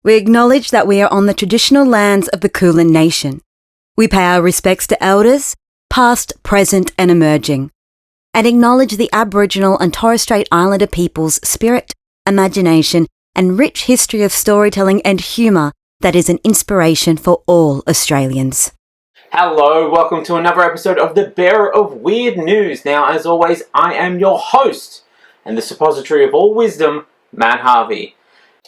We acknowledge that we are on the traditional lands of the Kulin Nation. We pay our respects to elders, past, present and emerging, and acknowledge the Aboriginal and Torres Strait Islander people's spirit, imagination and rich history of storytelling and humour that is an inspiration for all Australians. Hello, welcome to another episode of The Bearer of Weird News. Now, as always, I am your host and the suppository of all wisdom, Matt Harvey.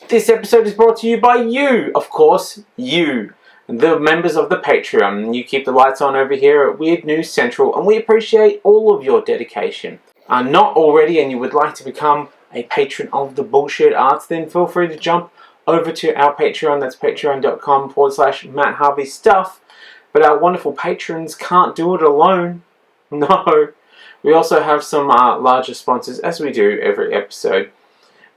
This episode is brought to you by you, of course, you, the members of the Patreon. You keep the lights on over here at Weird News Central, and we appreciate all of your dedication. Are not already and you would like to become a patron of the Bullshit Arts, then feel free to jump over to our Patreon. That's patreon.com/Matt Harvey Stuff. But our wonderful patrons can't do it alone. No. We also have some larger sponsors, as we do every episode.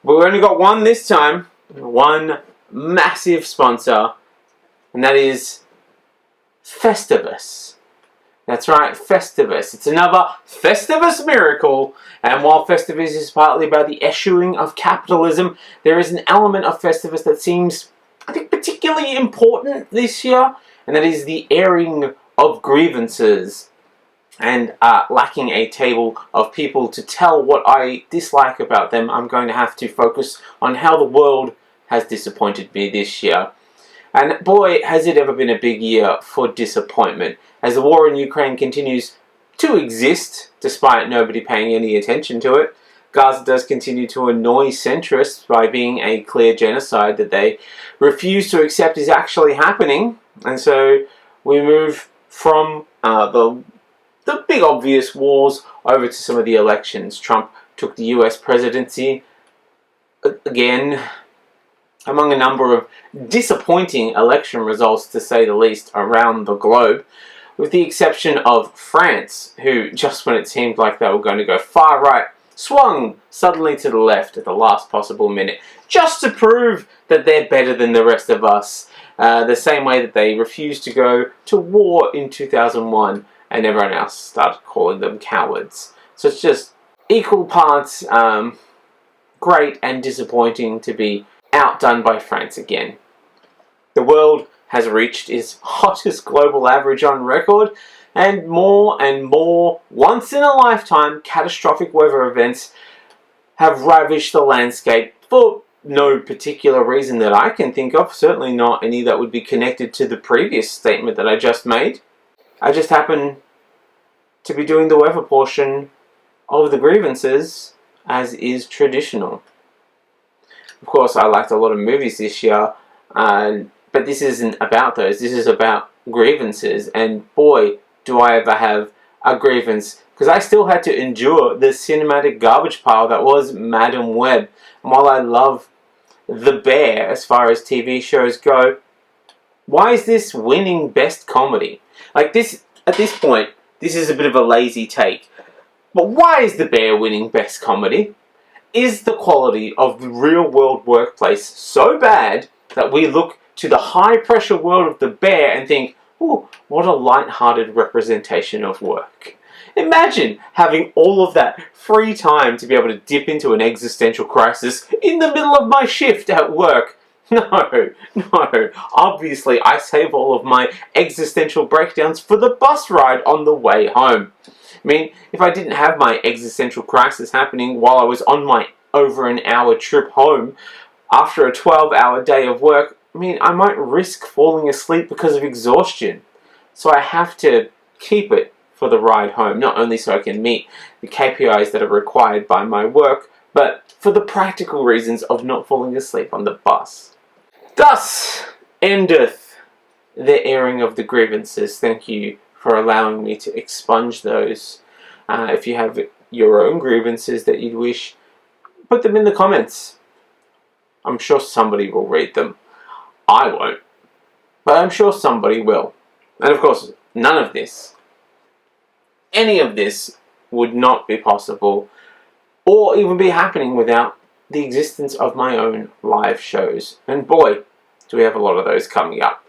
But we only got one this time. One massive sponsor. And that is Festivus. That's right, Festivus. It's another Festivus miracle. And while Festivus is partly about the eschewing of capitalism, there is an element of Festivus that seems, I think, particularly important this year. And that is the airing of grievances. And lacking a table of people to tell what I dislike about them, I'm going to have to focus on how the world has disappointed me this year. And boy, has it ever been a big year for disappointment. As the war in Ukraine continues to exist, despite nobody paying any attention to it, Gaza does continue to annoy centrists by being a clear genocide that they refuse to accept is actually happening. And so we move from the big obvious wars over to some of the elections. Trump took the US presidency again, among a number of disappointing election results, to say the least, around the globe, with the exception of France, who, just when it seemed like they were going to go far right, swung suddenly to the left at the last possible minute, just to prove that they're better than the rest of us, the same way that they refused to go to war in 2001, and everyone else started calling them cowards. So it's just equal parts great and disappointing to be outdone by France again. The world has reached its hottest global average on record, and more once-in-a-lifetime catastrophic weather events have ravished the landscape for no particular reason that I can think of, certainly not any that would be connected to the previous statement that I just made. I just happen to be doing the weather portion of the grievances, as is traditional. Of course, I liked a lot of movies this year, but this isn't about those. This is about grievances, and boy, do I ever have a grievance, because I still had to endure the cinematic garbage pile that was Madam Web. And while I love The Bear as far as TV shows go, why is this winning Best Comedy? Like this, at this point, this is a bit of a lazy take. But why is The Bear winning Best Comedy? Is the quality of the real-world workplace so bad that we look to the high-pressure world of The Bear and think, ooh, what a light-hearted representation of work? Imagine having all of that free time to be able to dip into an existential crisis in the middle of my shift at work. No. Obviously, I save all of my existential breakdowns for the bus ride on the way home. I mean, if I didn't have my existential crisis happening while I was on my over an hour trip home after a 12-hour day of work, I mean, I might risk falling asleep because of exhaustion. So I have to keep it for the ride home, not only so I can meet the KPIs that are required by my work, but for the practical reasons of not falling asleep on the bus. Thus endeth the airing of the grievances. Thank you for allowing me to expunge those. If you have your own grievances that you'd wish, put them in the comments. I'm sure somebody will read them. I won't, but I'm sure somebody will. And of course, none of this, any of this, would not be possible or even be happening without the existence of my own live shows. And boy, do we have a lot of those coming up.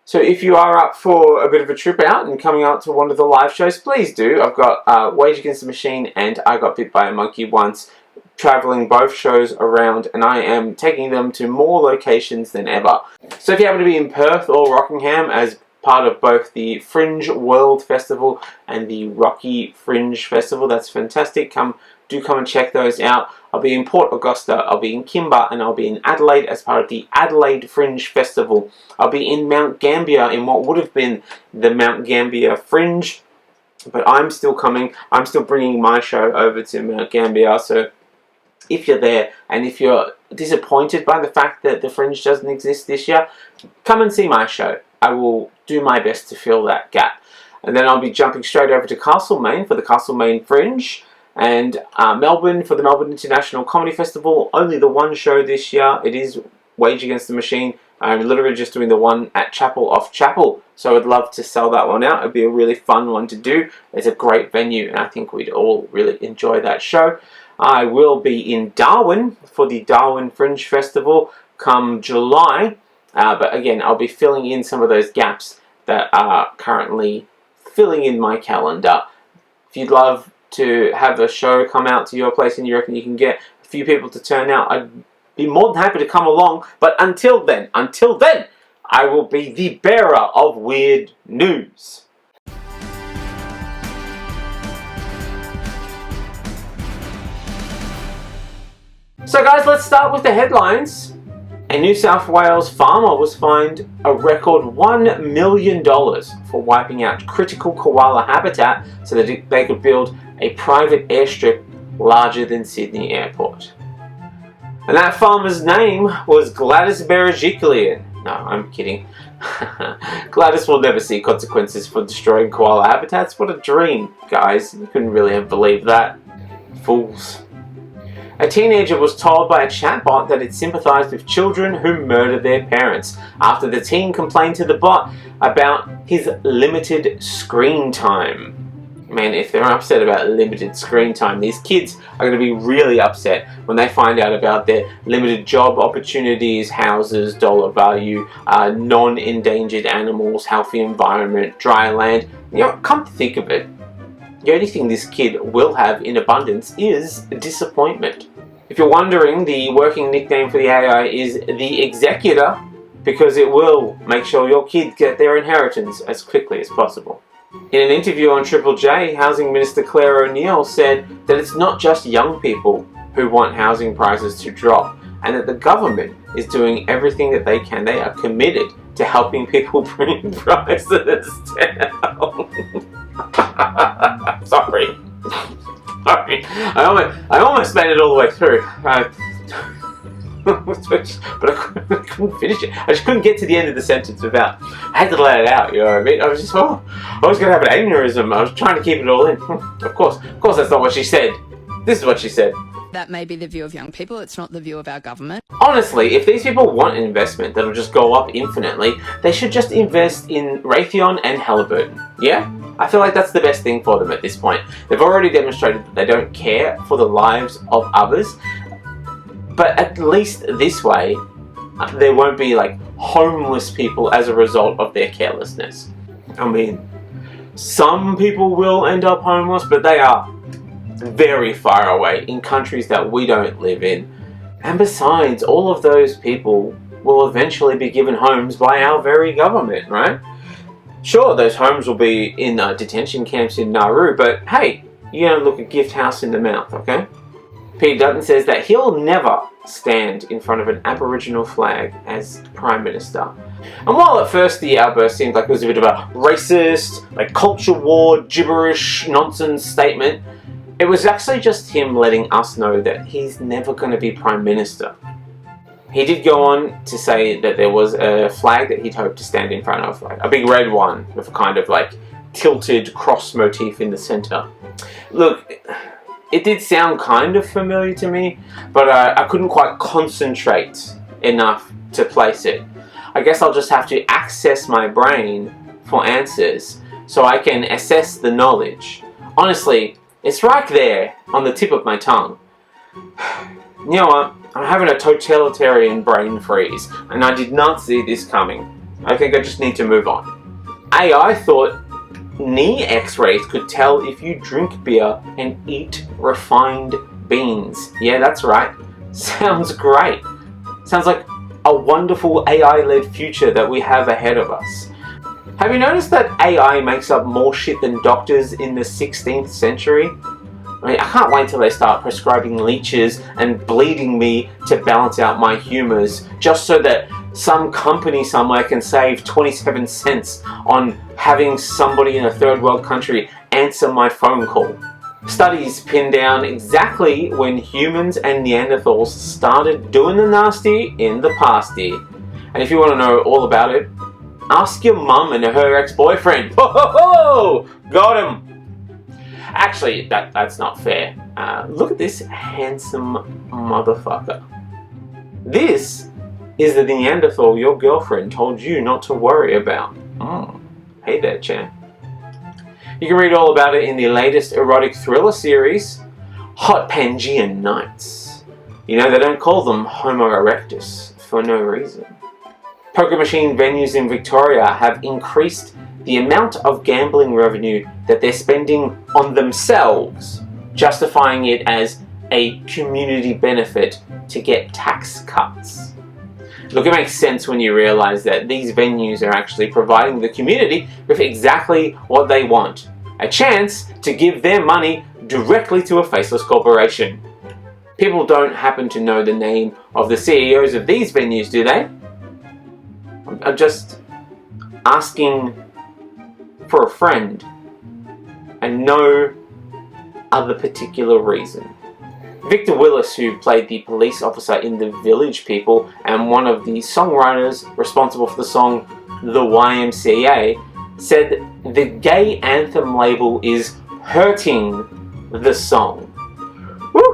So if you are up for a bit of a trip out and coming out to one of the live shows, please do. I've got Wage Against the Machine and I Got Bit by a Monkey Once traveling both shows around, and I am taking them to more locations than ever. So if you happen to be in Perth or Rockingham as part of both the Fringe World Festival and the Rocky Fringe Festival, that's fantastic. Do come and check those out. I'll be in Port Augusta, I'll be in Kimber, and I'll be in Adelaide as part of the Adelaide Fringe Festival. I'll be in Mount Gambier in what would have been the Mount Gambier Fringe, but I'm still coming. I'm still bringing my show over to Mount Gambier, so if you're there and if you're disappointed by the fact that the Fringe doesn't exist this year, come and see my show. I will do my best to fill that gap. And then I'll be jumping straight over to Castlemaine for the Castlemaine Fringe, and Melbourne for the Melbourne International Comedy Festival. Only the one show this year. It is Wage Against the Machine. I'm literally just doing the one at Chapel off Chapel, so I'd love to sell that one out. It'd be a really fun one to do. It's a great venue, and I think we'd all really enjoy that show. I will be in Darwin for the Darwin Fringe Festival come July, but again, I'll be filling in some of those gaps that are currently filling in my calendar. If you'd love to have a show come out to your place and you reckon you can get a few people to turn out, I'd be more than happy to come along. But until then, I will be the bearer of weird news. So guys, let's start with the headlines. A New South Wales farmer was fined a record $1 million for wiping out critical koala habitat so that they could build a private airstrip larger than Sydney Airport. And that farmer's name was Gladys Berejiklian. No, I'm kidding. Gladys will never see consequences for destroying koala habitats. What a dream, guys. You couldn't really have believed that. Fools. A teenager was told by a chatbot that it sympathised with children who murder their parents after the teen complained to the bot about his limited screen time. Man, if they're upset about limited screen time, these kids are going to be really upset when they find out about their limited job opportunities, houses, dollar value, non-endangered animals, healthy environment, dry land. You know, come to think of it, the only thing this kid will have in abundance is disappointment. If you're wondering, the working nickname for the AI is the Executor, because it will make sure your kids get their inheritance as quickly as possible. In an interview on Triple J, Housing Minister Claire O'Neill said that it's not just young people who want housing prices to drop, and that the government is doing everything that they can. They are committed to helping people bring prices down. Sorry. I almost made it all the way through. But I couldn't finish it. I just couldn't get to the end of the sentence without. I had to let it out, you know what I mean? I was going to have an aneurysm. I was trying to keep it all in. Of course that's not what she said. This is what she said. That may be the view of young people, it's not the view of our government. Honestly, if these people want an investment that'll just go up infinitely, they should just invest in Raytheon and Halliburton. Yeah? I feel like that's the best thing for them at this point. They've already demonstrated that they don't care for the lives of others, but at least this way, there won't be like homeless people as a result of their carelessness. I mean, some people will end up homeless, but they are very far away in countries that we don't live in. And besides, all of those people will eventually be given homes by our very government, right? Sure, those homes will be in detention camps in Nauru, but hey, you don't look a gift house in the mouth, okay? Pete Dutton says that he'll never stand in front of an Aboriginal flag as Prime Minister. And while at first the outburst seemed like it was a bit of a racist, like culture war, gibberish, nonsense statement, it was actually just him letting us know that he's never going to be Prime Minister. He did go on to say that there was a flag that he'd hoped to stand in front of, like a big red one with a kind of like tilted cross motif in the centre. Look, it did sound kind of familiar to me, but I couldn't quite concentrate enough to place it. I guess I'll just have to access my brain for answers so I can assess the knowledge. Honestly, it's right there on the tip of my tongue. You know what? I'm having a totalitarian brain freeze, and I did not see this coming. I think I just need to move on. AI thought knee x-rays could tell if you drink beer and eat refined beans. Yeah, that's right. Sounds great. Sounds like a wonderful AI-led future that we have ahead of us. Have you noticed that AI makes up more shit than doctors in the 16th century? I mean, I can't wait till they start prescribing leeches and bleeding me to balance out my humours, just so that some company somewhere can save 27 cents on having somebody in a third world country answer my phone call. Studies pin down exactly when humans and Neanderthals started doing the nasty in the past year. And if you want to know all about it, ask your mum and her ex-boyfriend. Ho ho ho! Got him! Actually, that's not fair. Look at this handsome motherfucker. This is the Neanderthal your girlfriend told you not to worry about. Hey there, champ. You can read all about it in the latest erotic thriller series, Hot Pangean Nights. You know, they don't call them Homo erectus for no reason. Poker machine venues in Victoria have increased the amount of gambling revenue that they're spending on themselves, justifying it as a community benefit to get tax cuts. Look, it makes sense when you realise that these venues are actually providing the community with exactly what they want. A chance to give their money directly to a faceless corporation. People don't happen to know the name of the CEOs of these venues, do they? I'm just asking for a friend and no other particular reason. Victor Willis, who played the police officer in The Village People and one of the songwriters responsible for the song The YMCA, said the gay anthem label is hurting the song. Woo!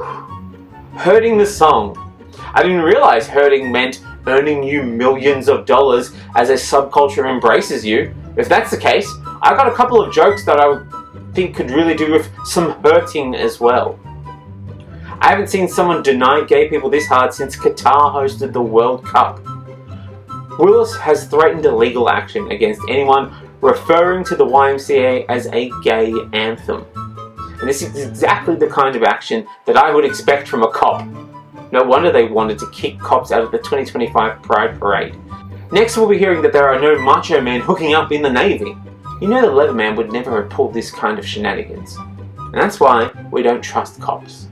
Hurting the song. I didn't realise hurting meant earning you millions of dollars as a subculture embraces you. If that's the case, I got a couple of jokes that I think could really do with some hurting as well. I haven't seen someone deny gay people this hard since Qatar hosted the World Cup. Willis has threatened a legal action against anyone referring to the YMCA as a gay anthem. And this is exactly the kind of action that I would expect from a cop. No wonder they wanted to kick cops out of the 2025 Pride Parade. Next we'll be hearing that there are no macho men hooking up in the Navy. You know the Leatherman would never have pulled this kind of shenanigans. And that's why we don't trust cops.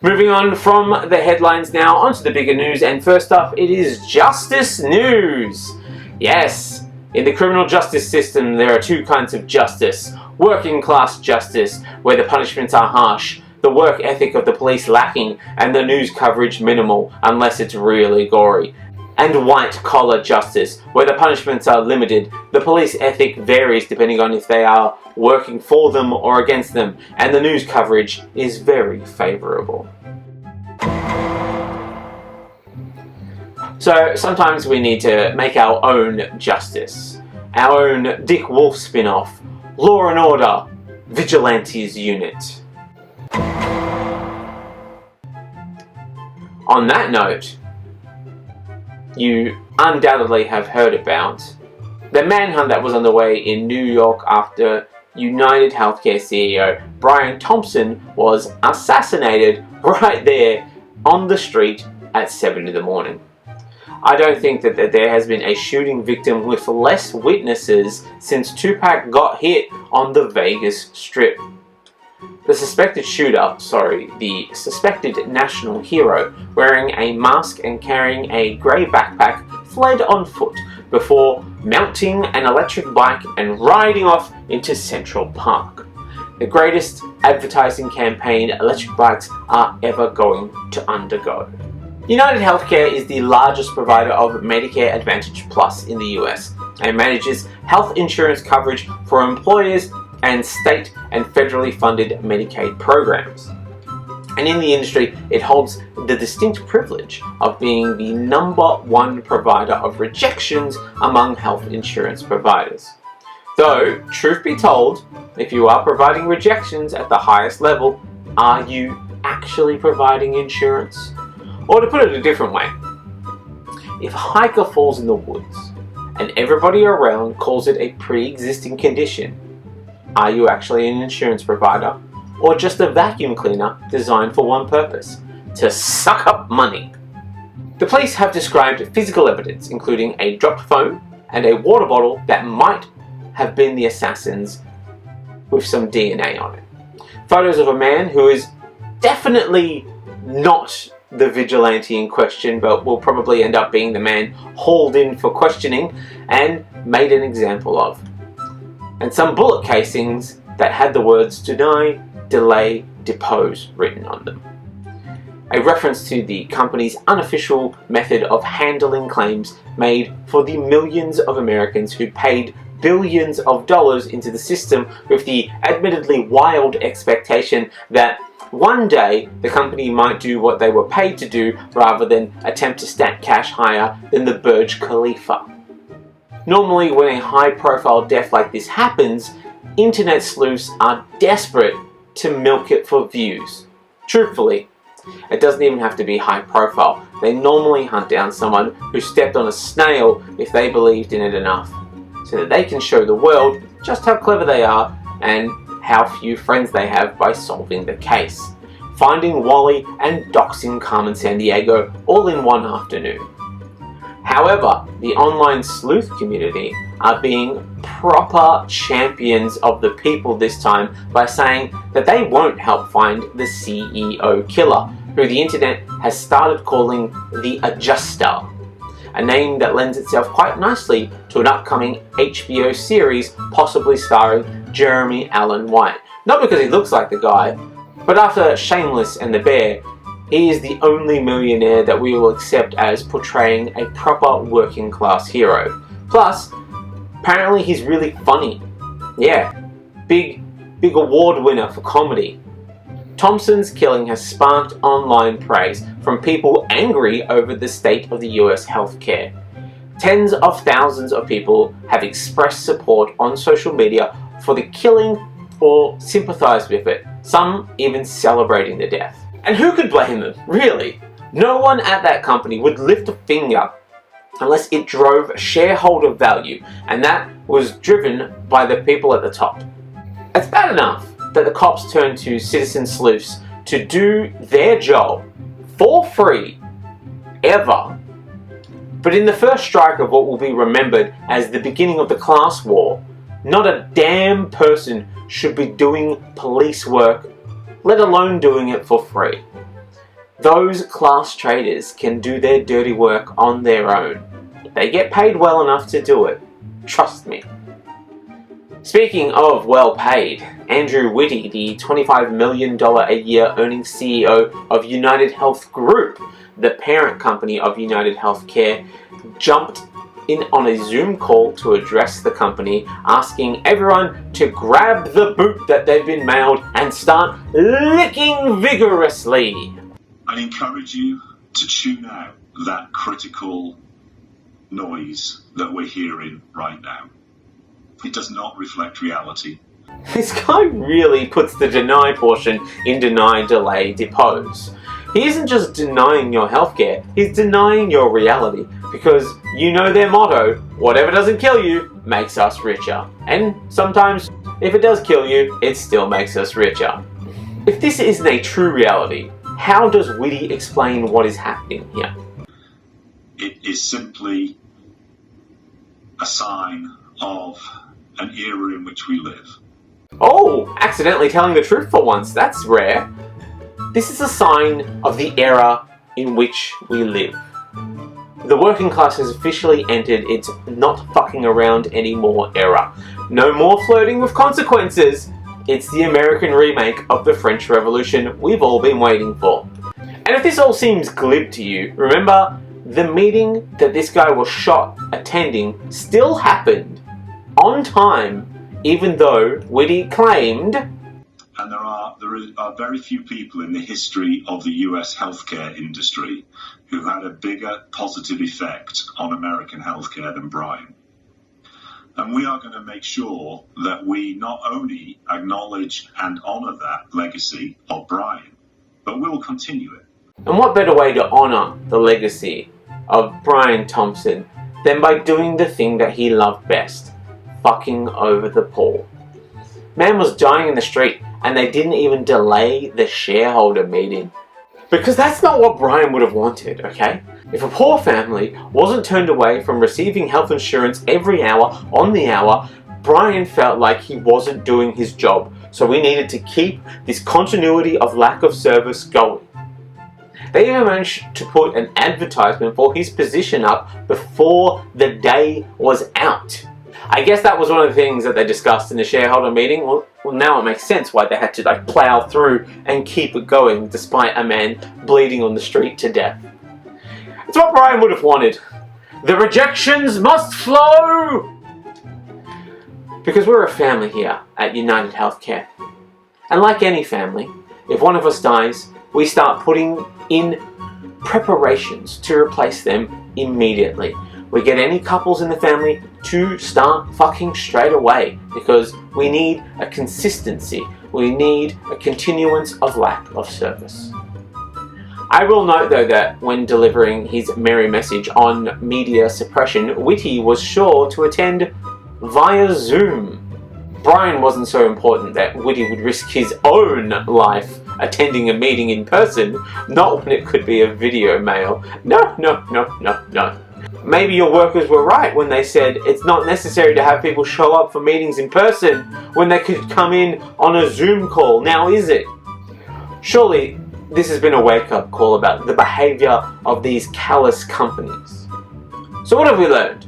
Moving on from the headlines now onto the bigger news, and first up it is justice news. Yes, in the criminal justice system there are two kinds of justice. Working class justice, where the punishments are harsh, the work ethic of the police lacking, and the news coverage minimal unless it's really gory. And white collar justice, where the punishments are limited, the police ethic varies depending on if they are working for them or against them, and the news coverage is very favourable. So sometimes we need to make our own justice, our own Dick Wolf spin-off, Law and Order, Vigilante's Unit. On that note, you undoubtedly have heard about the manhunt that was underway in New York after United Healthcare CEO Brian Thompson was assassinated right there on the street at 7 in the morning. I don't think that there has been a shooting victim with less witnesses since Tupac got hit on the Vegas Strip. The suspected national hero, wearing a mask and carrying a grey backpack, fled on foot before mounting an electric bike and riding off into Central Park. The greatest advertising campaign electric bikes are ever going to undergo. United Healthcare is the largest provider of Medicare Advantage Plus in the US and manages health insurance coverage for employers and state and federally funded Medicaid programs. And in the industry, it holds the distinct privilege of being the #1 provider of rejections among health insurance providers. Though, truth be told, if you are providing rejections at the highest level, are you actually providing insurance? Or to put it a different way, if a hiker falls in the woods and everybody around calls it a pre-existing condition, are you actually an insurance provider or just a vacuum cleaner designed for one purpose? To suck up money. The police have described physical evidence, including a dropped phone and a water bottle that might have been the assassin's with some DNA on it. Photos of a man who is definitely not the vigilante in question, but will probably end up being the man hauled in for questioning and made an example of. And some bullet casings that had the words deny, delay, depose written on them. A reference to the company's unofficial method of handling claims made for the millions of Americans who paid billions of dollars into the system with the admittedly wild expectation that one day the company might do what they were paid to do rather than attempt to stack cash higher than the Burj Khalifa. Normally, when a high-profile death like this happens, internet sleuths are desperate to milk it for views. Truthfully, it doesn't even have to be high profile. They normally hunt down someone who stepped on a snail if they believed in it enough, so that they can show the world just how clever they are and how few friends they have by solving the case. Finding Wally and doxing Carmen Sandiego all in one afternoon. However, the online sleuth community are being proper champions of the people this time by saying that they won't help find the CEO killer, who the internet has started calling the Adjuster, a name that lends itself quite nicely to an upcoming HBO series possibly starring Jeremy Allen White. Not because he looks like the guy, but after Shameless and The Bear, he is the only millionaire that we will accept as portraying a proper working class hero. Plus, apparently he's really funny. Yeah, big award winner for comedy. Thompson's killing has sparked online praise from people angry over the state of the US healthcare. Tens of thousands of people have expressed support on social media for the killing or sympathized with it, some even celebrating the death. And who could blame them, really? No one at that company would lift a finger unless it drove shareholder value, and that was driven by the people at the top. It's bad enough that the cops turned to citizen sleuths to do their job for free, ever. But in the first strike of what will be remembered as the beginning of the class war, not a damn person should be doing police work, let alone doing it for free. Those class traitors can do their dirty work on their own. They get paid well enough to do it. Trust me. Speaking of well paid, Andrew Whitty, the $25 million a year earning CEO of United Health Group, the parent company of United Healthcare, jumped in on a Zoom call to address the company, asking everyone to grab the boot that they've been mailed and start licking vigorously. I encourage you to tune out that critical noise that we're hearing right now. It does not reflect reality. This guy really puts the deny portion in deny, delay, depose. He isn't just denying your healthcare, he's denying your reality, because you know their motto, whatever doesn't kill you makes us richer. And sometimes, if it does kill you, it still makes us richer. If this isn't a true reality, how does Whitty explain what is happening here? It is simply a sign of an era in which we live. Oh, accidentally telling the truth for once, that's rare. This is a sign of the era in which we live. The working class has officially entered its not fucking around anymore era. No more flirting with consequences. It's the American remake of the French Revolution we've all been waiting for. And if this all seems glib to you, remember the meeting that this guy was shot attending still happened on time, even though Whitty claimed. And there are very few people in the history of the US healthcare industry who had a bigger positive effect on American healthcare than Brian. And we are going to make sure that we not only acknowledge and honour that legacy of Brian, but we will continue it. And what better way to honour the legacy of Brian Thompson than by doing the thing that he loved best, fucking over the poor. Man was dying in the street and they didn't even delay the shareholder meeting. Because that's not what Brian would have wanted, okay? If a poor family wasn't turned away from receiving health insurance every hour on the hour, Brian felt like he wasn't doing his job, so we needed to keep this continuity of lack of service going. They even managed to put an advertisement for his position up before the day was out. I guess that was one of the things that they discussed in the shareholder meeting. Well, now it makes sense why they had to plow through and keep it going despite a man bleeding on the street to death. It's what Brian would have wanted. The rejections must flow! Because we're a family here at United Healthcare. And like any family, if one of us dies, we start putting in preparations to replace them immediately. We get any couples in the family to start fucking straight away because we need a consistency. We need a continuance of lack of service. I will note though that when delivering his merry message on media suppression, Whitty was sure to attend via Zoom. Brian wasn't so important that Whitty would risk his own life attending a meeting in person, not when it could be a video mail. No. Maybe your workers were right when they said it's not necessary to have people show up for meetings in person when they could come in on a Zoom call. Now is it? Surely this has been a wake-up call about the behaviour of these callous companies. So what have we learned?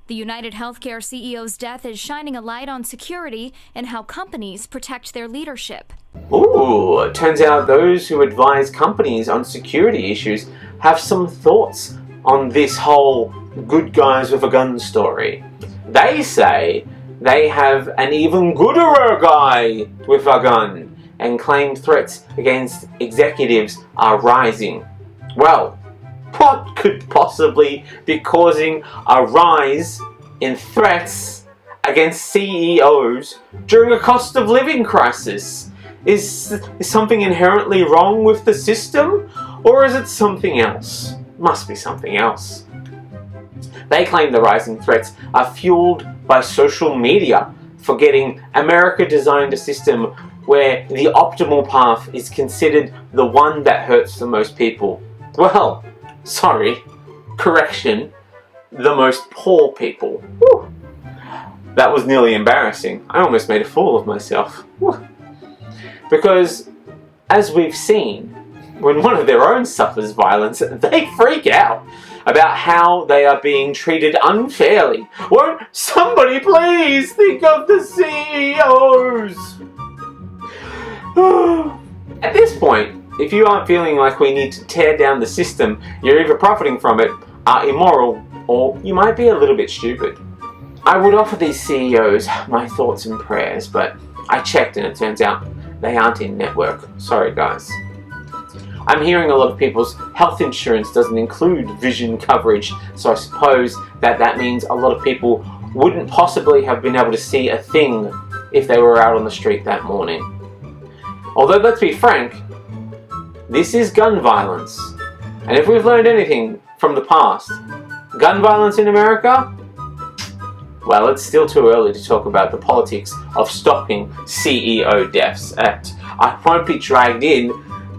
The United Healthcare CEO's death is shining a light on security and how companies protect their leadership. Ooh, it turns out those who advise companies on security issues have some thoughts on this whole good guys with a gun story. They say they have an even gooder guy with a gun and claim threats against executives are rising. Well, what could possibly be causing a rise in threats against CEOs during a cost of living crisis? Is something inherently wrong with the system? Or is it something else? Must be something else. They claim the rising threats are fueled by social media, forgetting America designed a system where the optimal path is considered the one that hurts the most people. Well, sorry, correction, the most poor people. Whew. That was nearly embarrassing. I almost made a fool of myself. Whew. Because, as we've seen, when one of their own suffers violence, they freak out about how they are being treated unfairly. Won't somebody please think of the CEOs? At this point, if you aren't feeling like we need to tear down the system, you're either profiting from it, are immoral, or you might be a little bit stupid. I would offer these CEOs my thoughts and prayers, but I checked and it turns out they aren't in network. Sorry guys. I'm hearing a lot of people's health insurance doesn't include vision coverage, so I suppose that means a lot of people wouldn't possibly have been able to see a thing if they were out on the street that morning. Although, let's be frank, this is gun violence. And if we've learned anything from the past, gun violence in America? Well, it's still too early to talk about the politics of stopping CEO deaths. I won't be dragged in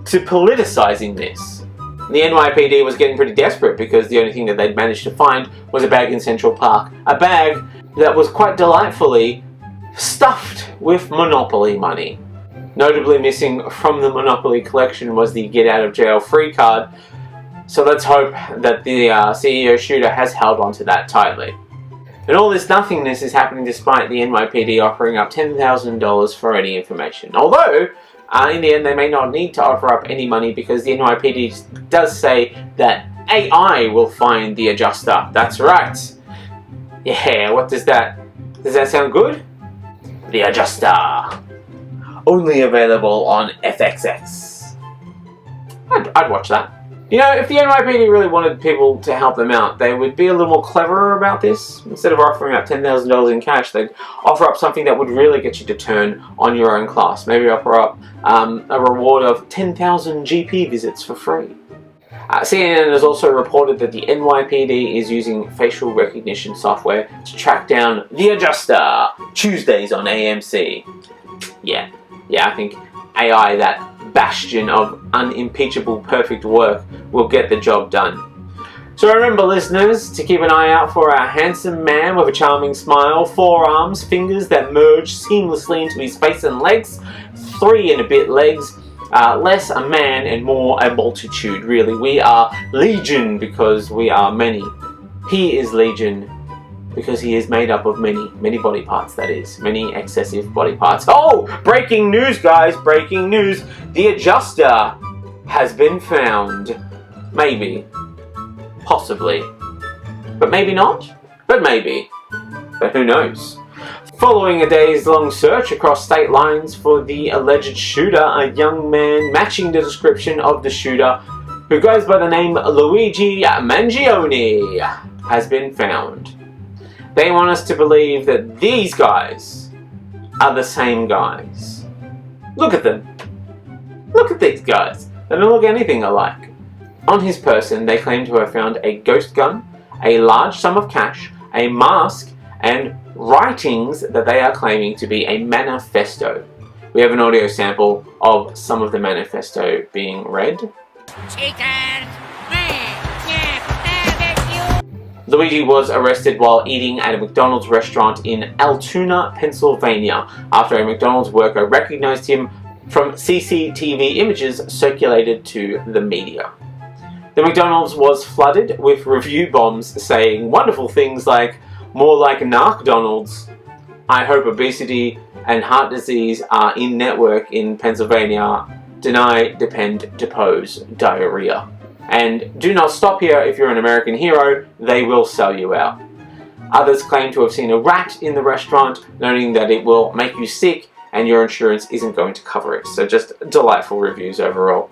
to politicizing this. The NYPD was getting pretty desperate because the only thing that they'd managed to find was a bag in Central Park. A bag that was quite delightfully stuffed with Monopoly money. Notably missing from the Monopoly collection was the get out of jail free card. So let's hope that the CEO shooter has held onto that tightly. And all this nothingness is happening despite the NYPD offering up $10,000 for any information. Although, in the end, they may not need to offer up any money because the NYPD does say that AI will find the adjuster. That's right. Yeah, what does that sound good? The adjuster. Only available on FXX. I'd watch that. You know, if the NYPD really wanted people to help them out, they would be a little more cleverer about this. Instead of offering up $10,000 in cash, they'd offer up something that would really get you to turn on your own class. Maybe offer up a reward of 10,000 GP visits for free. CNN has also reported that the NYPD is using facial recognition software to track down the Adjuster, Tuesdays on AMC. Yeah, I think AI, that bastion of unimpeachable perfect work, will get the job done. So remember, listeners, to keep an eye out for our handsome man with a charming smile, 4 arms, fingers that merge seamlessly into his face and legs, 3 and a bit legs, less a man and more a multitude, really. We are legion because we are many. He is legion because he is made up of many body parts, that is. Many excessive body parts. Oh! Breaking news, guys! Breaking news! The Adjuster has been found. Maybe. Possibly. But maybe not? But maybe. But who knows? Following a days-long search across state lines for the alleged shooter, a young man matching the description of the shooter, who goes by the name Luigi Mangione, has been found. They want us to believe that these guys are the same guys. Look at them. Look at these guys. They don't look anything alike. On his person, they claim to have found a ghost gun, a large sum of cash, a mask, and writings that they are claiming to be a manifesto. We have an audio sample of some of the manifesto being read. Luigi was arrested while eating at a McDonald's restaurant in Altoona, Pennsylvania, after a McDonald's worker recognized him from CCTV images circulated to the media. The McDonald's was flooded with review bombs saying wonderful things like, "More like Narc-Donald's. I hope obesity and heart disease are in network in Pennsylvania. Deny, depend, depose, diarrhea. And do not stop here if you're an American hero, they will sell you out." Others claim to have seen a rat in the restaurant, noting that it will make you sick and your insurance isn't going to cover it. So just delightful reviews overall.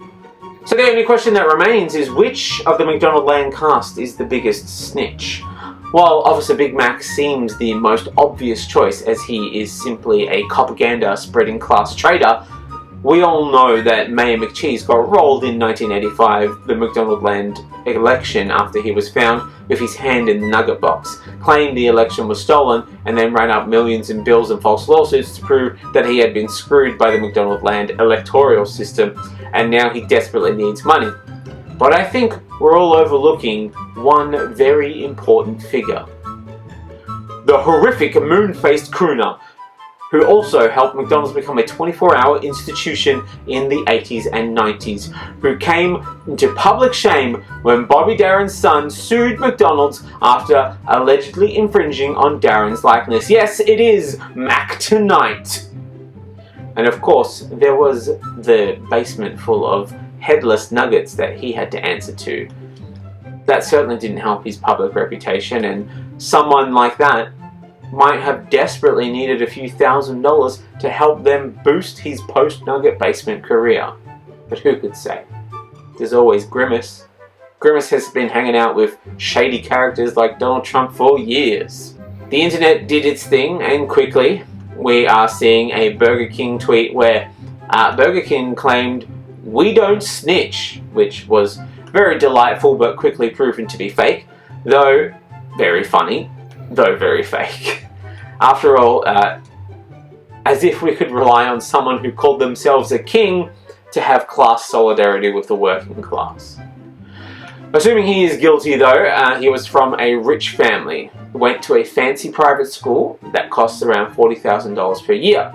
So the only question that remains is, which of the McDonaldland cast is the biggest snitch? While Officer Big Mac seems the most obvious choice, as he is simply a propaganda spreading class traitor, we all know that Mayor McCheese got rolled in 1985, the McDonaldland election, after he was found with his hand in the nugget box, claimed the election was stolen, and then ran up millions in bills and false lawsuits to prove that he had been screwed by the McDonaldland electoral system, and now he desperately needs money. But I think we're all overlooking one very important figure. The horrific moon-faced crooner, who also helped McDonald's become a 24-hour institution in the 80s and 90s, who came into public shame when Bobby Darin's son sued McDonald's after allegedly infringing on Darin's likeness. Yes, it is Mac Tonight. And of course, there was the basement full of headless nuggets that he had to answer to. That certainly didn't help his public reputation, and someone like that might have desperately needed a few $1,000s to help them boost his post-nugget basement career. But who could say? There's always Grimace. Grimace has been hanging out with shady characters like Donald Trump for years. The internet did its thing, and quickly we are seeing a Burger King tweet where Burger King claimed, "We don't snitch," which was very delightful but quickly proven to be fake, though very funny, though very fake. After all, as if we could rely on someone who called themselves a king to have class solidarity with the working class. Assuming he is guilty though, he was from a rich family, went to a fancy private school that costs around $40,000 per year.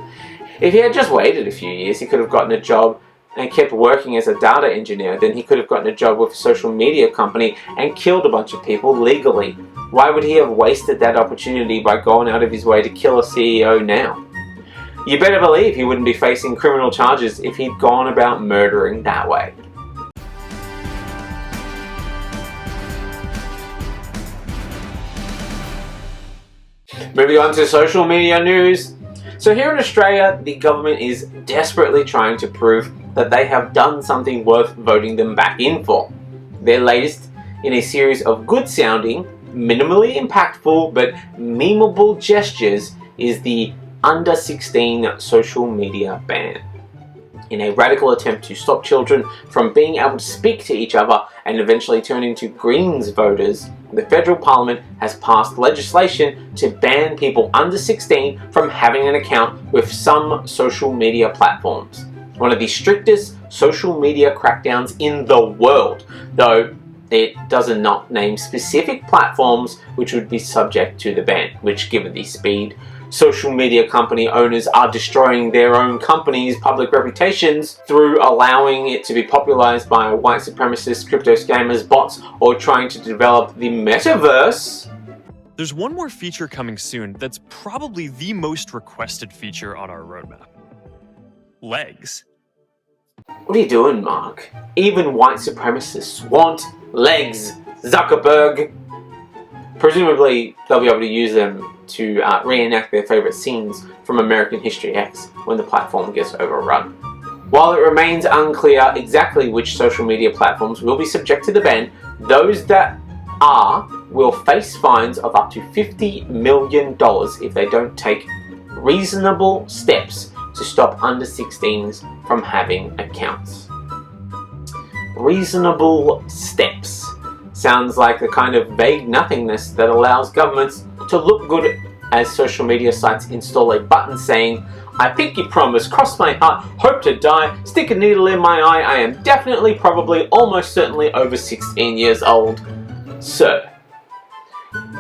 If he had just waited a few years, he could have gotten a job and kept working as a data engineer. Then he could have gotten a job with a social media company and killed a bunch of people legally. Why would he have wasted that opportunity by going out of his way to kill a CEO now? You better believe he wouldn't be facing criminal charges if he'd gone about murdering that way. Moving on to social media news. So here in Australia, the government is desperately trying to prove that they have done something worth voting them back in for. Their latest in a series of good-sounding, minimally impactful, but memeable gestures is the under 16 social media ban. in a radical attempt to stop children from being able to speak to each other and eventually turn into Greens voters, the federal parliament has passed legislation to ban people under 16 from having an account with some social media platforms. One of the strictest social media crackdowns in the world, though it does not name specific platforms which would be subject to the ban, which, given the speed social media company owners are destroying their own companies' public reputations through allowing it to be popularized by white supremacists, crypto scammers, bots, or trying to develop the metaverse. There's one more feature coming soon that's probably the most requested feature on our roadmap. Legs. What are you doing, Mark? Even white supremacists want legs, Zuckerberg. Presumably, they'll be able to use them to reenact their favourite scenes from American History X when the platform gets overrun. While it remains unclear exactly which social media platforms will be subject to the ban, those that are will face fines of up to $50 million if they don't take reasonable steps to stop under 16s from having accounts. Reasonable steps sounds like the kind of vague nothingness that allows governments to look good as social media sites install a button saying, "I pinky promise, cross my heart, hope to die, stick a needle in my eye, I am definitely, probably, almost certainly over 16 years old, sir."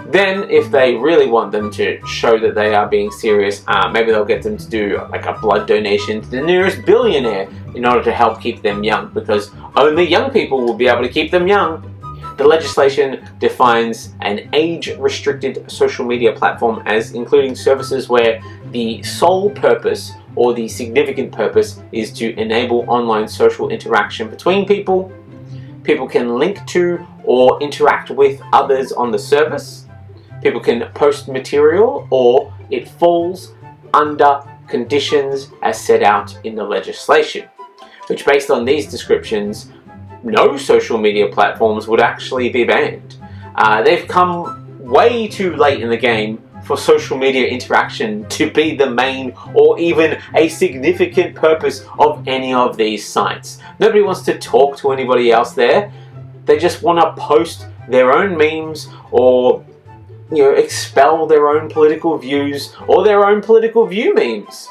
Then, if they really want them to show that they are being serious, maybe they'll get them to do like a blood donation to the nearest billionaire in order to help keep them young, because only young people will be able to keep them young. The legislation defines an age-restricted social media platform as including services where the sole purpose or the significant purpose is to enable online social interaction between people. People can link to or interact with others on the service. People can post material, or it falls under conditions as set out in the legislation, which, based on these descriptions, no social media platforms would actually be banned. They've come way too late in the game for social media interaction to be the main or even a significant purpose of any of these sites. Nobody wants to talk to anybody else there. They just want to post their own memes or, expel their own political views or their own political view memes.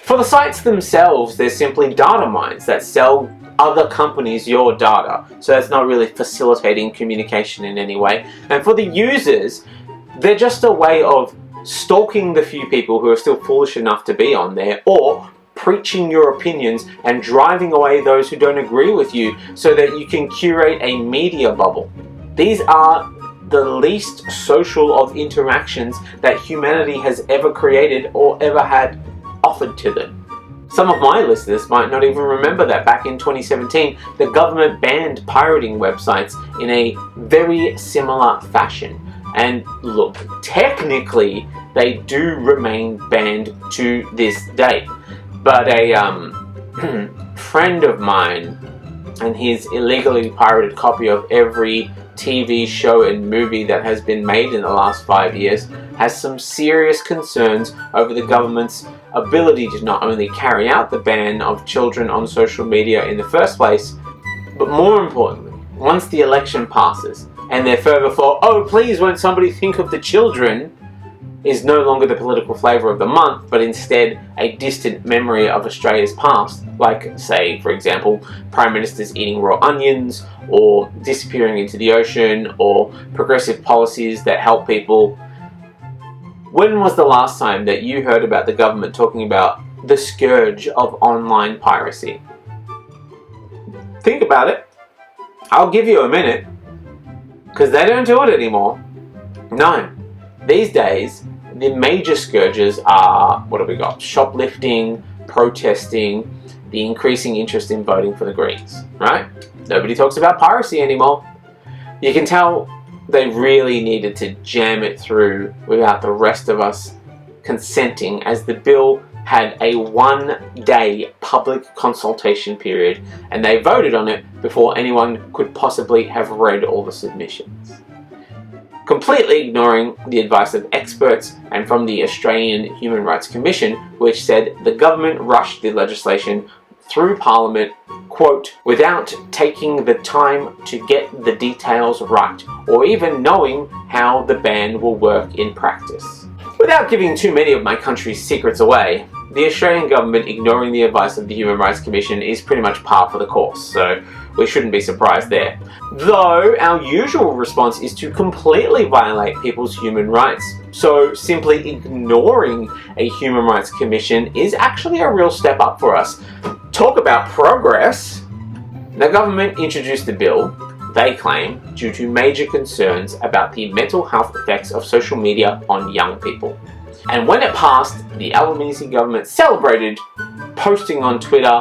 For the sites themselves, they're simply data mines that sell other companies your data, so that's not really facilitating communication in any way. And for the users, they're just a way of stalking the few people who are still foolish enough to be on there, or preaching your opinions and driving away those who don't agree with you so that you can curate a media bubble. These are the least social of interactions that humanity has ever created or ever had offered to them. Some of my listeners might not even remember that back in 2017, the government banned pirating websites in a very similar fashion. And look, technically, they do remain banned to this day. But a friend of mine and his illegally pirated copy of every TV show and movie that has been made in the last 5 years has some serious concerns over the government's ability to not only carry out the ban of children on social media in the first place, but more importantly, once the election passes and their fervour for, "Oh, please, won't somebody think of the children," is no longer the political flavour of the month, but instead a distant memory of Australia's past, like, say, for example, Prime Ministers eating raw onions, or disappearing into the ocean, or progressive policies that help people. When was the last time that you heard about the government talking about the scourge of online piracy? Think about it. I'll give you a minute, because they don't do it anymore. No. These days, the major scourges are, what have we got? Shoplifting, protesting, the increasing interest in voting for the Greens, right? Nobody talks about piracy anymore. You can tell they really needed to jam it through without the rest of us consenting, as the bill had a 1-day public consultation period, and they voted on it before anyone could possibly have read all the submissions, completely ignoring the advice of experts and from the Australian Human Rights Commission, which said the government rushed the legislation through Parliament, quote, without taking the time to get the details right, or even knowing how the ban will work in practice. Without giving too many of my country's secrets away, the Australian government ignoring the advice of the Human Rights Commission is pretty much par for the course, so we shouldn't be surprised there. Though our usual response is to completely violate people's human rights, so simply ignoring a Human Rights Commission is actually a real step up for us. Talk about progress! The government introduced the bill, they claim, due to major concerns about the mental health effects of social media on young people. And when it passed, the Albanese government celebrated, posting on Twitter,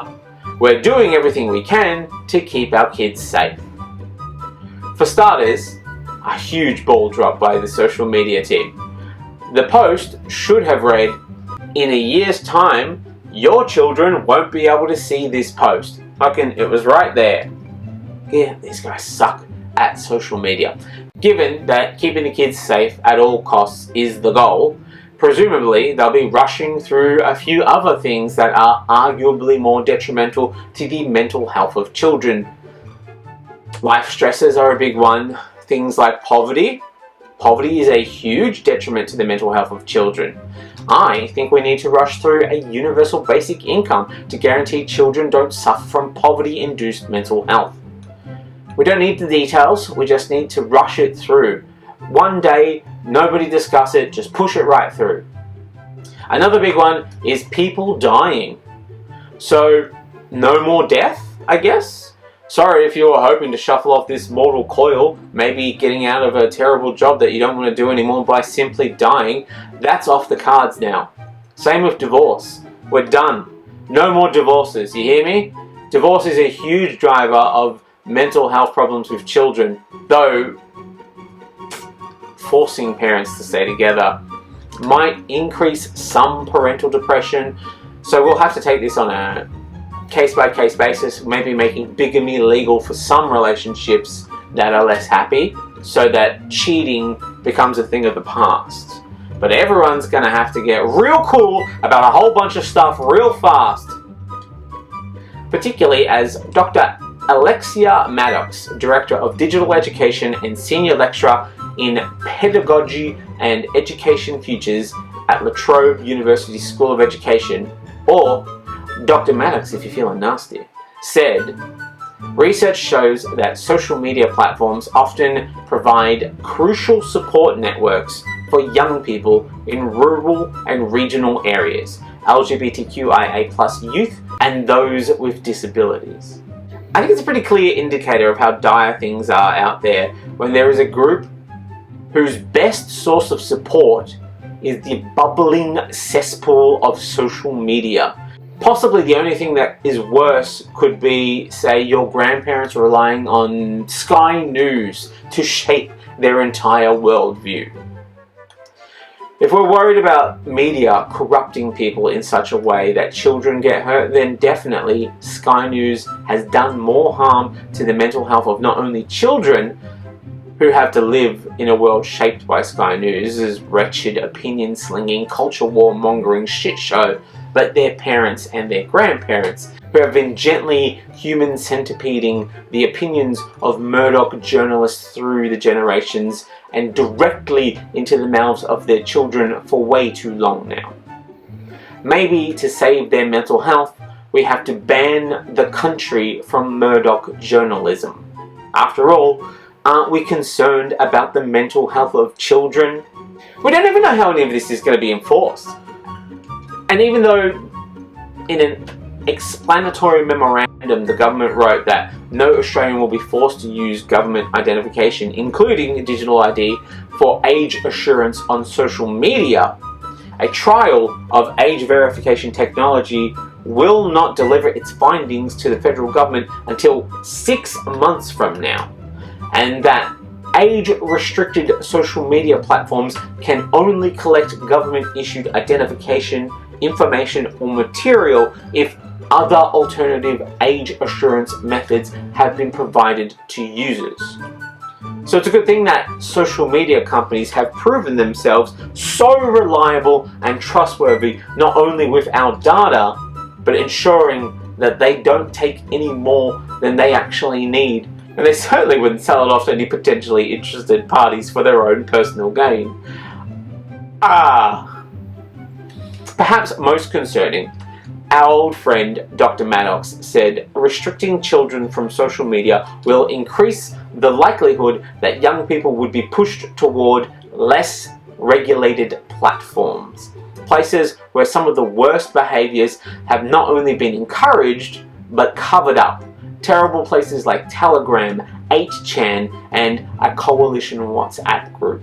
"We're doing everything we can to keep our kids safe." For starters, a huge ball drop by the social media team. The post should have read, "In a year's time, your children won't be able to see this post." Fucking, it was right there. Yeah, these guys suck at social media. Given that keeping the kids safe at all costs is the goal, presumably they'll be rushing through a few other things that are arguably more detrimental to the mental health of children. Life stresses are a big one. Things like poverty. Poverty is a huge detriment to the mental health of children. I think we need to rush through a universal basic income to guarantee children don't suffer from poverty-induced mental health. We don't need the details, we just need to rush it through. One day, nobody discuss it, just push it right through. Another big one is people dying. So, no more death, I guess? Sorry if you were hoping to shuffle off this mortal coil, maybe getting out of a terrible job that you don't want to do anymore by simply dying. That's off the cards now. Same with divorce. We're done. No more divorces, you hear me? Divorce is a huge driver of mental health problems with children, though forcing parents to stay together might increase some parental depression, so we'll have to take this on a case-by-case basis, maybe making bigamy legal for some relationships that are less happy, so that cheating becomes a thing of the past. But everyone's gonna have to get real cool about a whole bunch of stuff real fast. Particularly as Dr. Alexia Maddox, Director of Digital Education and Senior Lecturer in Pedagogy and Education Futures at La Trobe University School of Education, or Dr. Maddox if you're feeling nasty, said, "Research shows that social media platforms often provide crucial support networks for young people in rural and regional areas, LGBTQIA+ youth, and those with disabilities." I think it's a pretty clear indicator of how dire things are out there when there is a group whose best source of support is the bubbling cesspool of social media. Possibly the only thing that is worse could be, say, your grandparents relying on Sky News to shape their entire worldview. If we're worried about media corrupting people in such a way that children get hurt, then definitely Sky News has done more harm to the mental health of not only children who have to live in a world shaped by Sky News' wretched opinion-slinging, culture war-mongering shit show, but their parents and their grandparents, who have been gently human centipeding the opinions of Murdoch journalists through the generations and directly into the mouths of their children for way too long now. Maybe to save their mental health, we have to ban the country from Murdoch journalism. After all, aren't we concerned about the mental health of children? We don't even know how any of this is going to be enforced. And even though in an explanatory memorandum the government wrote that no Australian will be forced to use government identification, including digital ID, for age assurance on social media, a trial of age verification technology will not deliver its findings to the federal government until 6 months from now, and that age-restricted social media platforms can only collect government-issued identification, information, or material if other alternative age assurance methods have been provided to users. So it's a good thing that social media companies have proven themselves so reliable and trustworthy, not only with our data, but ensuring that they don't take any more than they actually need, and they certainly wouldn't sell it off to any potentially interested parties for their own personal gain. Perhaps most concerning, our old friend Dr. Maddox said restricting children from social media will increase the likelihood that young people would be pushed toward less regulated platforms, places where some of the worst behaviours have not only been encouraged but covered up. Terrible places like Telegram, 8chan, and a coalition WhatsApp group.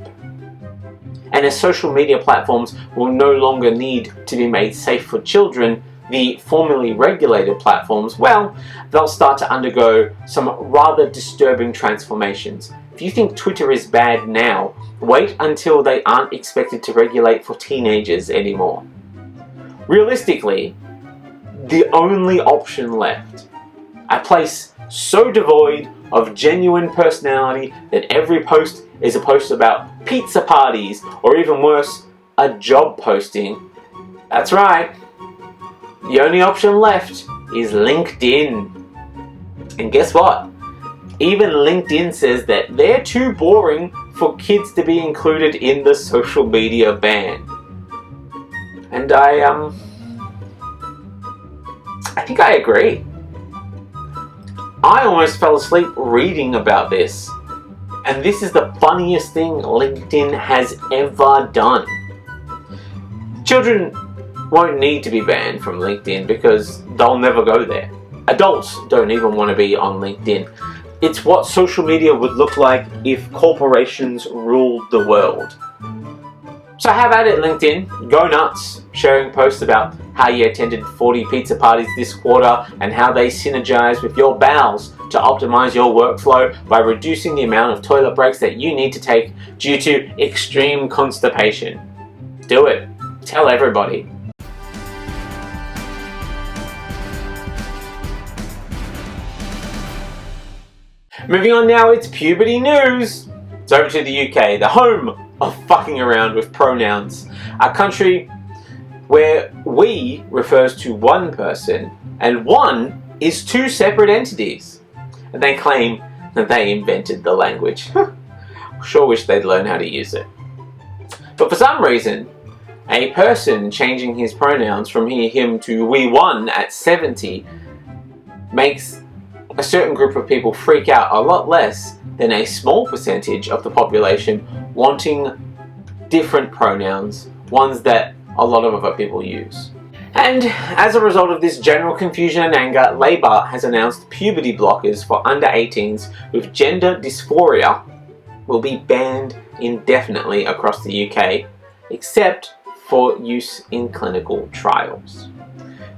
And as social media platforms will no longer need to be made safe for children, the formerly regulated platforms, well, they'll start to undergo some rather disturbing transformations. If you think Twitter is bad now, wait until they aren't expected to regulate for teenagers anymore. Realistically, the only option left, a place so devoid of genuine personality that every post is a post about pizza parties, or even worse, a job posting. That's right. The only option left is LinkedIn. And guess what? Even LinkedIn says that they're too boring for kids to be included in the social media ban. And I think I agree. I almost fell asleep reading about this. And this is the funniest thing LinkedIn has ever done. Children won't need to be banned from LinkedIn because they'll never go there. Adults don't even want to be on LinkedIn. It's what social media would look like if corporations ruled the world. So have at it, LinkedIn. Go nuts, sharing posts about how you attended 40 pizza parties this quarter and how they synergize with your bowels to optimize your workflow by reducing the amount of toilet breaks that you need to take due to extreme constipation. Do it. Tell everybody. Moving on now, it's puberty news. It's over to the UK, the home of fucking around with pronouns. A country where we refers to one person and one is two separate entities. And they claim that they invented the language. Sure wish they'd learn how to use it. But for some reason, a person changing his pronouns from he, him to we, one at 70 makes a certain group of people freak out a lot less than a small percentage of the population wanting different pronouns, ones that a lot of other people use. And as a result of this general confusion and anger, Labour has announced puberty blockers for under 18s with gender dysphoria will be banned indefinitely across the UK, except for use in clinical trials.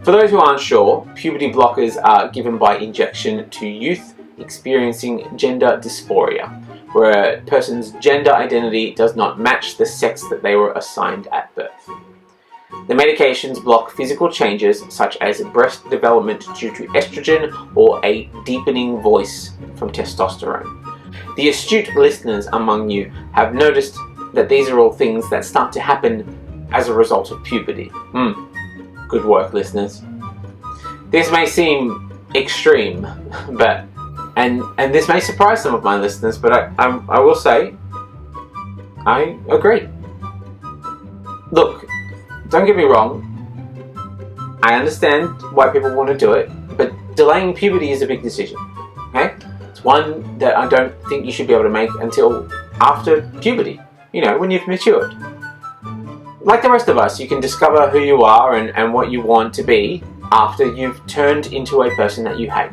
For those who aren't sure, puberty blockers are given by injection to youth experiencing gender dysphoria, where a person's gender identity does not match the sex that they were assigned at birth. The medications block physical changes such as breast development due to estrogen or a deepening voice from testosterone. The astute listeners among you have noticed that these are all things that start to happen as a result of puberty. Good work, listeners. This may seem extreme, but and this may surprise some of my listeners, but I will say I agree. Look, don't get me wrong. I understand why people want to do it, but delaying puberty is a big decision. Okay, it's one that I don't think you should be able to make until after puberty. You know, when you've matured. Like the rest of us, you can discover who you are and what you want to be after you've turned into a person that you hate.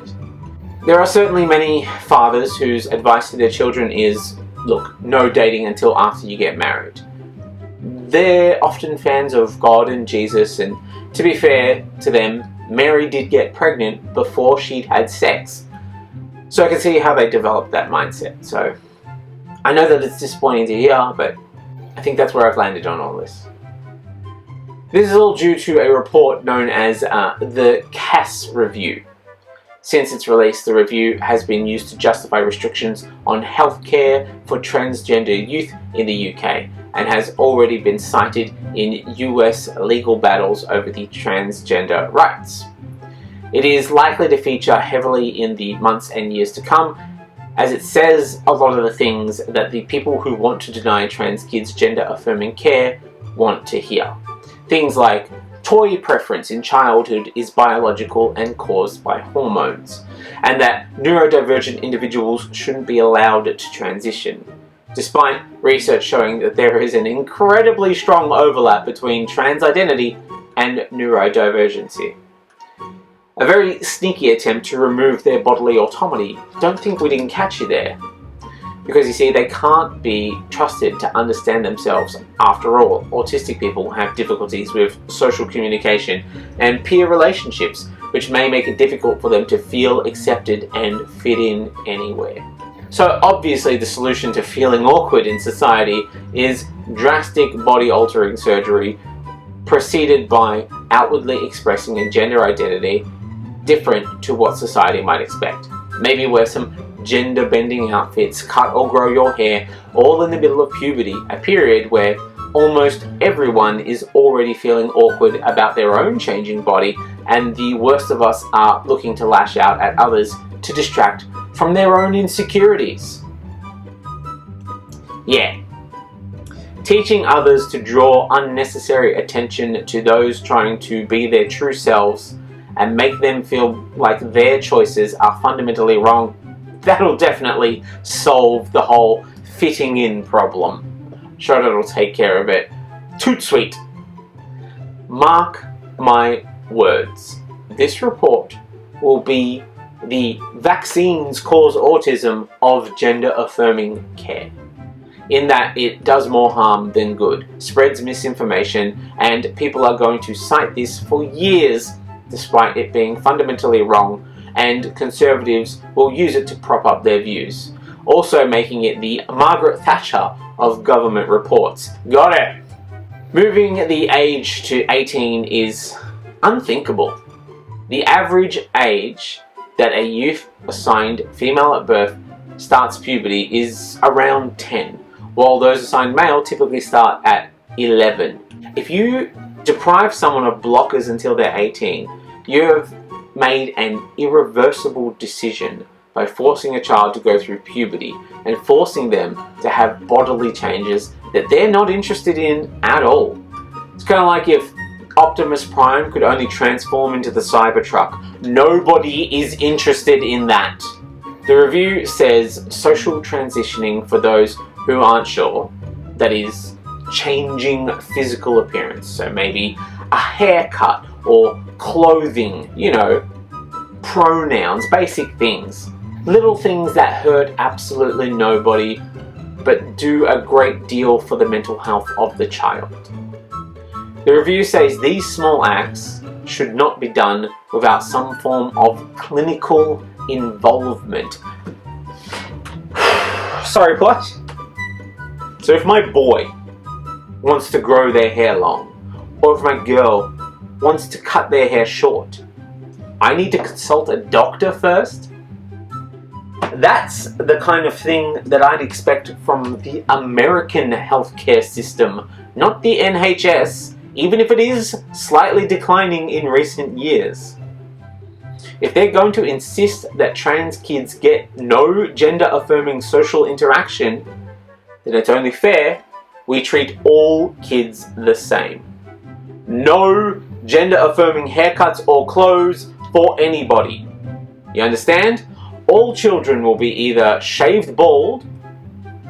There are certainly many fathers whose advice to their children is, look, no dating until after you get married. They're often fans of God and Jesus, and to be fair to them, Mary did get pregnant before she'd had sex. So I can see how they developed that mindset. So I know that it's disappointing to hear, but I think that's where I've landed on all this. This is all due to a report known as the Cass Review. Since its release, the review has been used to justify restrictions on healthcare for transgender youth in the UK and has already been cited in US legal battles over the transgender rights. It is likely to feature heavily in the months and years to come, as it says a lot of the things that the people who want to deny trans kids gender-affirming care want to hear. Things like toy preference in childhood is biological and caused by hormones, and that neurodivergent individuals shouldn't be allowed to transition, despite research showing that there is an incredibly strong overlap between trans identity and neurodivergency. A very sneaky attempt to remove their bodily autonomy. Don't think we didn't catch you there. Because you see, they can't be trusted to understand themselves. After all, autistic people have difficulties with social communication and peer relationships, which may make it difficult for them to feel accepted and fit in anywhere. So obviously the solution to feeling awkward in society is drastic body-altering surgery preceded by outwardly expressing a gender identity different to what society might expect. Maybe wear some gender-bending outfits, cut or grow your hair, all in the middle of puberty, a period where almost everyone is already feeling awkward about their own changing body, and the worst of us are looking to lash out at others to distract from their own insecurities. Yeah. Teaching others to draw unnecessary attention to those trying to be their true selves and make them feel like their choices are fundamentally wrong, that'll definitely solve the whole fitting in problem. Sure, it'll take care of it. Toot sweet. Mark my words. This report will be the vaccines cause autism of gender-affirming care, in that it does more harm than good, spreads misinformation, and people are going to cite this for years despite it being fundamentally wrong, and conservatives will use it to prop up their views, also making it the Margaret Thatcher of government reports. Got it! Moving the age to 18 is unthinkable. The average age that a youth assigned female at birth starts puberty is around 10, while those assigned male typically start at 11. If you deprive someone of blockers until they're 18, you have made an irreversible decision by forcing a child to go through puberty and forcing them to have bodily changes that they're not interested in at all. It's kind of like if Optimus Prime could only transform into the Cybertruck. Nobody is interested in that. The review says social transitioning for those who aren't sure, that is, changing physical appearance, so maybe a haircut or clothing, you know, pronouns, basic things. Little things that hurt absolutely nobody, but do a great deal for the mental health of the child. The review says these small acts should not be done without some form of clinical involvement. Sorry, what? So if my boy wants to grow their hair long, or if my girl wants to cut their hair short, I need to consult a doctor first? That's the kind of thing that I'd expect from the American healthcare system, not the NHS, even if it is slightly declining in recent years. If they're going to insist that trans kids get no gender-affirming social interaction, then it's only fair we treat all kids the same. No gender-affirming haircuts or clothes for anybody. You understand? All children will be either shaved bald,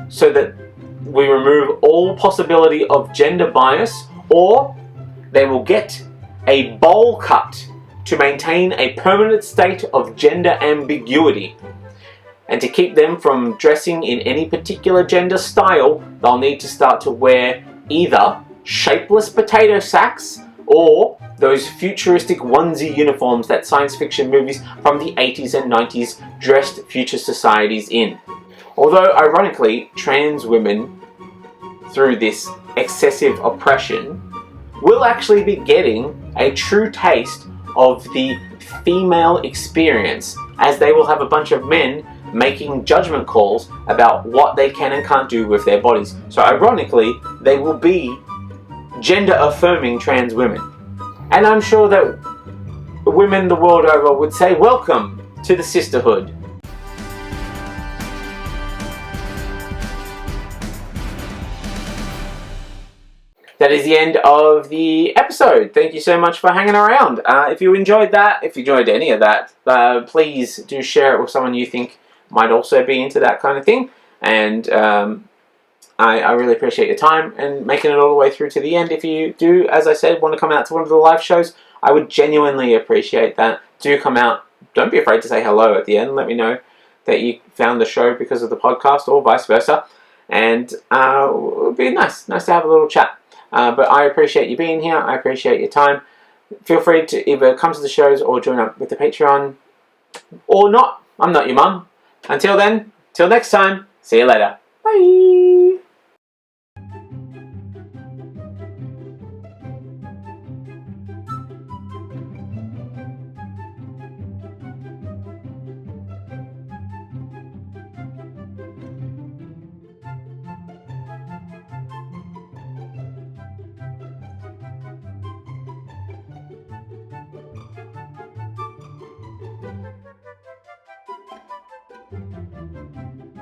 so that we remove all possibility of gender bias, or they will get a bowl cut to maintain a permanent state of gender ambiguity. And to keep them from dressing in any particular gender style, they'll need to start to wear either shapeless potato sacks or those futuristic onesie uniforms that science fiction movies from the 80s and 90s dressed future societies in. Although, ironically, trans women, through this excessive oppression, will actually be getting a true taste of the female experience, as they will have a bunch of men making judgment calls about what they can and can't do with their bodies. So ironically, they will be gender-affirming trans women. And I'm sure that women the world over would say welcome to the sisterhood. That is the end of the episode. Thank you so much for hanging around. If you enjoyed that, if you enjoyed any of that, please do share it with someone you think might also be into that kind of thing. And I really appreciate your time and making it all the way through to the end. If you do, as I said, want to come out to one of the live shows, I would genuinely appreciate that. Do come out. Don't be afraid to say hello at the end. Let me know that you found the show because of the podcast or vice versa. And it would be nice to have a little chat. But I appreciate you being here. I appreciate your time. Feel free to either come to the shows or join up with the Patreon. Or not. I'm not your mum. Until then, till next time, see you later. Bye.